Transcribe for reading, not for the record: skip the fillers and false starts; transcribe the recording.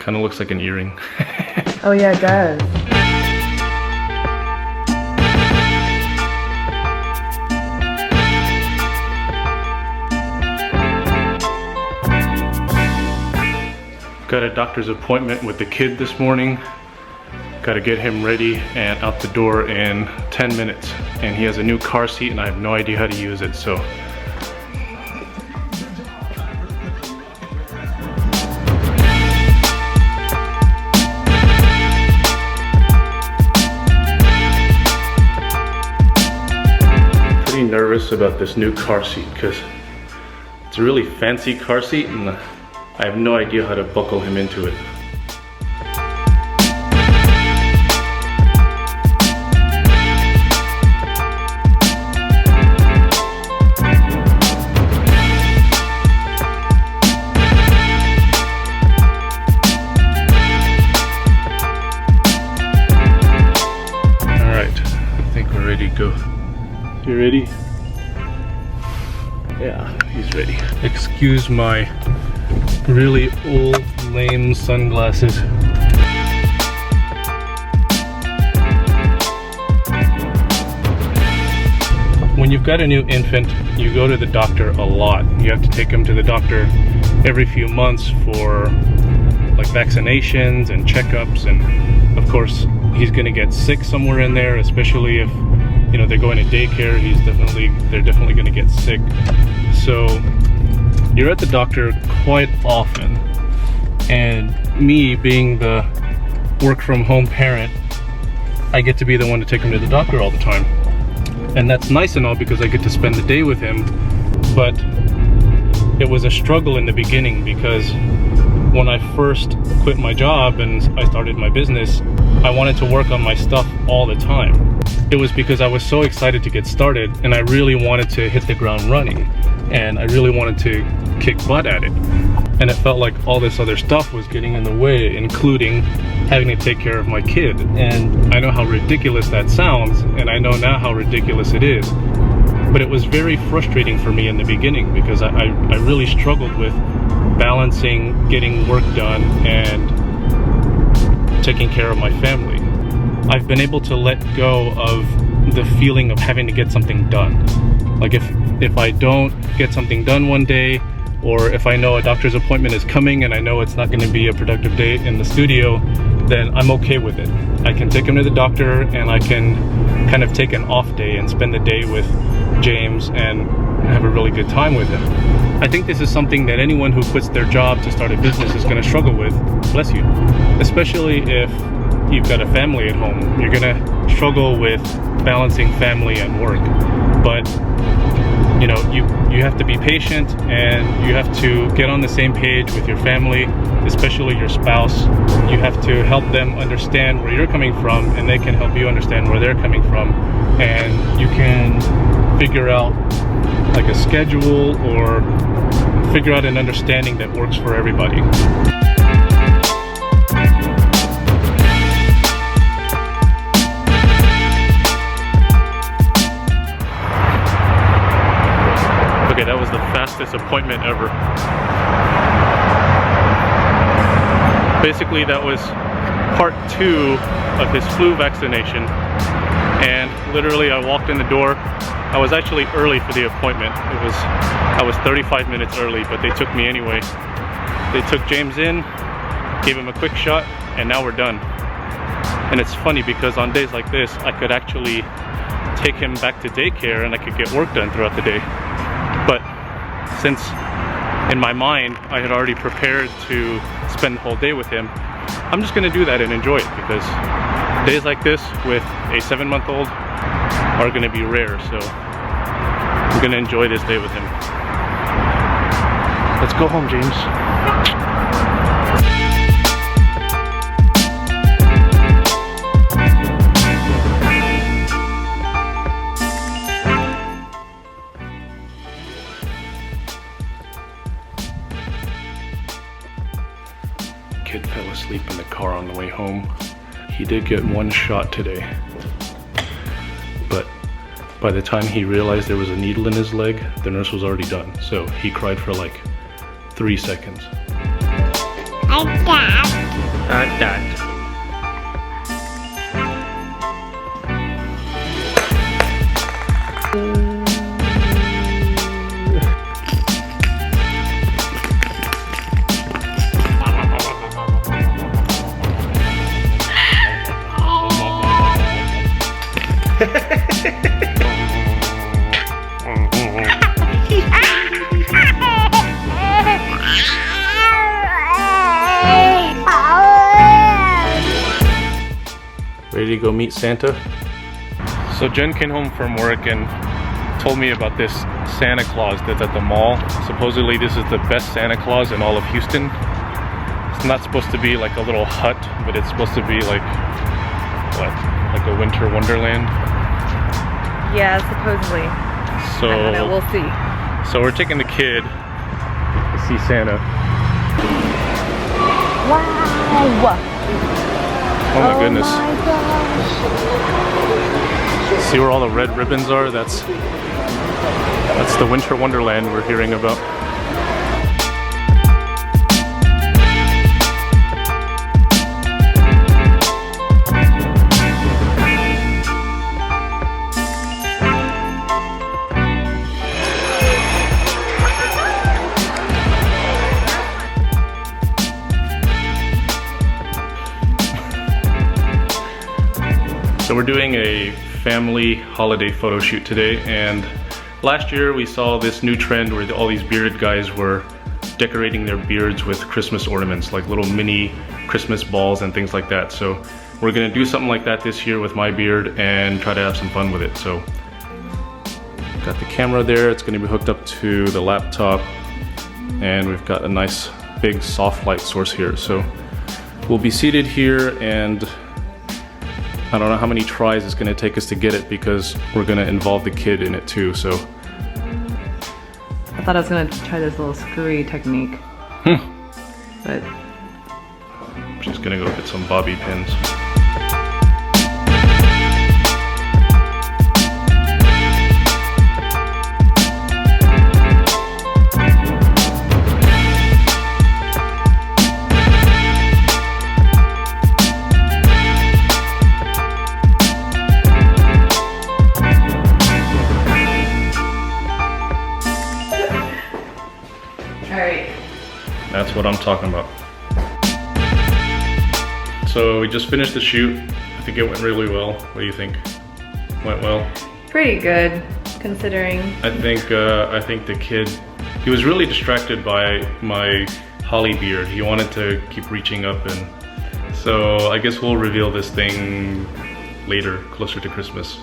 Kind of looks like an earring. Oh yeah, it does. Got a doctor's appointment with the kid this morning. Got to get him ready and out the door in 10 minutes. And he has a new car seat and I have no idea how to use it, so. Pretty nervous about this new car seat because it's a really fancy car seat and I have no idea how to buckle him into it. Alright, I think we're ready to go. You ready? Yeah, he's ready. Excuse my really old, lame sunglasses. When you've got a new infant, you go to the doctor a lot. You have to take him to the doctor every few months for like vaccinations and checkups, and of course he's gonna get sick somewhere in there, especially if you know they're going to daycare. They're definitely gonna get sick. So you're at the doctor quite often, and me being the work from home parent, I get to be the one to take him to the doctor all the time. And that's nice and all because I get to spend the day with him, but it was a struggle in the beginning because when I first quit my job and I started my business, I wanted to work on my stuff all the time. It was because I was so excited to get started and I really wanted to hit the ground running and I really wanted to kick butt at it. And it felt like all this other stuff was getting in the way, including having to take care of my kid. And I know how ridiculous that sounds, and I know now how ridiculous it is. But it was very frustrating for me in the beginning because I really struggled with balancing getting work done and taking care of my family. I've been able to let go of the feeling of having to get something done. Like if I don't get something done one day, or if I know a doctor's appointment is coming and I know it's not going to be a productive day in the studio, then I'm okay with it. I can take him to the doctor and I can kind of take an off day and spend the day with James and have a really good time with him. I think this is something that anyone who quits their job to start a business is going to struggle with, bless you. Especially if you've got a family at home. You're going to struggle with balancing family and work. But you know, you have to be patient and you have to get on the same page with your family, especially your spouse. You have to help them understand where you're coming from and they can help you understand where they're coming from. And you can figure out like a schedule or figure out an understanding that works for everybody. Okay, that was the fastest appointment ever. Basically, that was part 2 of his flu vaccination. And literally, I walked in the door. I was actually early for the appointment. I was 35 minutes early, but they took me anyway. They took James in, gave him a quick shot, and now we're done. And it's funny because on days like this, I could actually take him back to daycare and I could get work done throughout the day. But since in my mind I had already prepared to spend the whole day with him, I'm just gonna do that and enjoy it because days like this with a 7-month-old are gonna be rare. So I'm gonna enjoy this day with him. Let's go home, James. Kid fell asleep in the car on the way home. He did get 1 shot today, but by the time he realized there was a needle in his leg, the nurse was already done. So he cried for like 3 seconds. I got That. Ready to go meet Santa? So Jen came home from work and told me about this Santa Claus that's at the mall. Supposedly this is the best Santa Claus in all of Houston. It's not supposed to be like a little hut, but it's supposed to be like, what? Like a winter wonderland? Yeah, supposedly. So, I don't know, we'll see. So we're taking the kid to see Santa. Wow! Oh my goodness. Oh my gosh. See where all the red ribbons are? That's the winter wonderland we're hearing about. So we're doing a family holiday photo shoot today, and last year we saw this new trend where all these bearded guys were decorating their beards with Christmas ornaments, like little mini Christmas balls and things like that. So we're gonna do something like that this year with my beard and try to have some fun with it. So got the camera there, it's gonna be hooked up to the laptop, and we've got a nice big soft light source here. So we'll be seated here, and I don't know how many tries it's gonna take us to get it because we're gonna involve the kid in it too, so. I thought I was gonna try this little screwy technique. But I'm just gonna go get some bobby pins. That's what I'm talking about. So we just finished the shoot. I think it went really well. What do you think? Went well? pretty good, considering. I think the kid, he was really distracted by my holly beard. He wanted to keep reaching up, and so I guess we'll reveal this thing later, closer to Christmas.